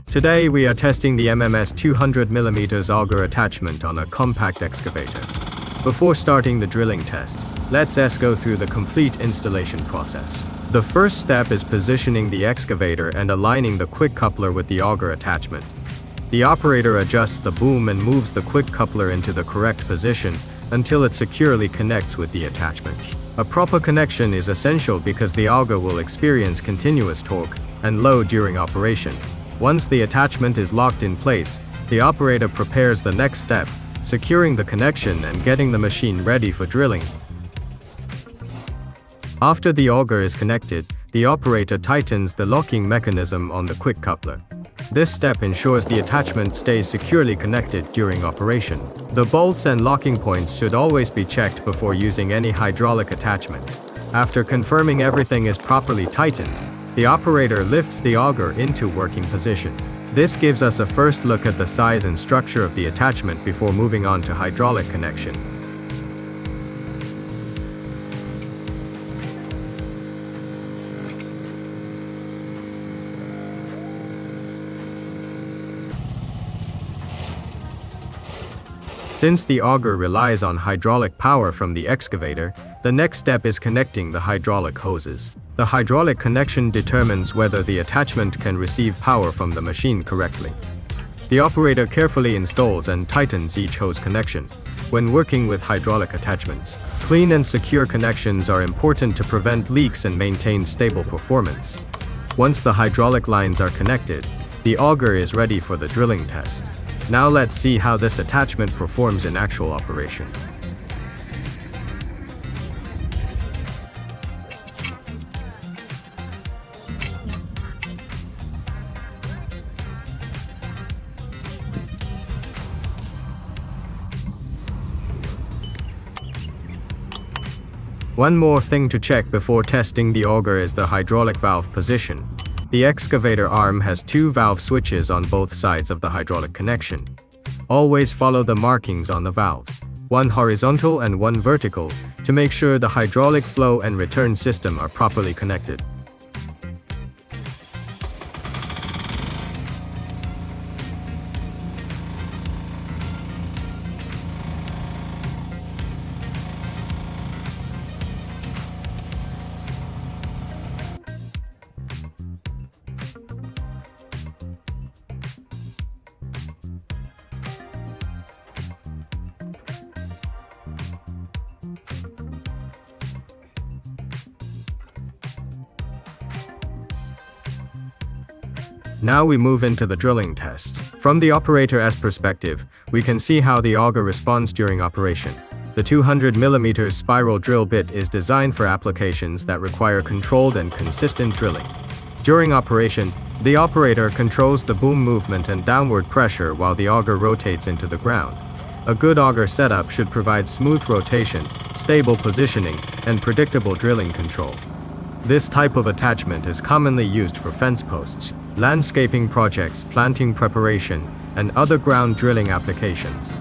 Today we are testing the MMS 200mm auger attachment on a compact excavator. Before starting the drilling test, let's go through the complete installation process. The first step is positioning the excavator and aligning the quick coupler with the auger attachment. The operator adjusts the boom and moves the quick coupler into the correct position until it securely connects with the attachment. A proper connection is essential because the auger will experience continuous torque and load during operation. Once the attachment is locked in place, the operator prepares the next step, securing the connection and getting the machine ready for drilling. After the auger is connected, the operator tightens the locking mechanism on the quick coupler. This step ensures the attachment stays securely connected during operation. The bolts and locking points should always be checked before using any hydraulic attachment. After confirming everything is properly tightened, the operator lifts the auger into working position. This gives us a first look at the size and structure of the attachment before moving on to hydraulic connection. Since the auger relies on hydraulic power from the excavator, the next step is connecting the hydraulic hoses. The hydraulic connection determines whether the attachment can receive power from the machine correctly. The operator carefully installs and tightens each hose connection. When working with hydraulic attachments, clean and secure connections are important to prevent leaks and maintain stable performance. Once the hydraulic lines are connected, the auger is ready for the drilling test. Now let's see how this attachment performs in actual operation. One more thing to check before testing the auger is the hydraulic valve position. The excavator arm has two valve switches on both sides of the hydraulic connection. Always follow the markings on the valves, one horizontal and one vertical, to make sure the hydraulic flow and return system are properly connected. Now we move into the drilling test. From the operator's perspective, we can see how the auger responds during operation. The 200mm spiral drill bit is designed for applications that require controlled and consistent drilling. During operation, the operator controls the boom movement and downward pressure while the auger rotates into the ground. A good auger setup should provide smooth rotation, stable positioning, and predictable drilling control. This type of attachment is commonly used for fence posts, landscaping projects, planting preparation, and other ground drilling applications.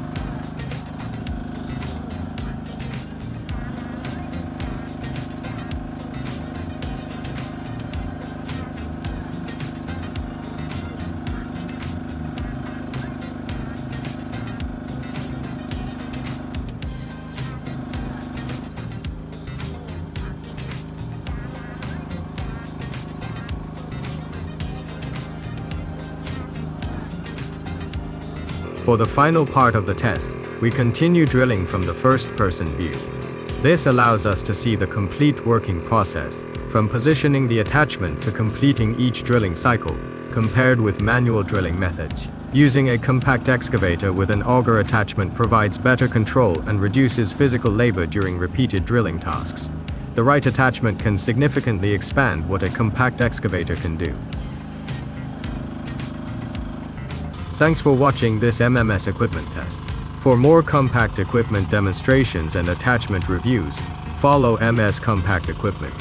For the final part of the test, we continue drilling from the first-person view. This allows us to see the complete working process, from positioning the attachment to completing each drilling cycle, compared with manual drilling methods. Using a compact excavator with an auger attachment provides better control and reduces physical labor during repeated drilling tasks. The right attachment can significantly expand what a compact excavator can do. Thanks for watching this MMS equipment test. For more compact equipment demonstrations and attachment reviews, follow MS Compact Equipment.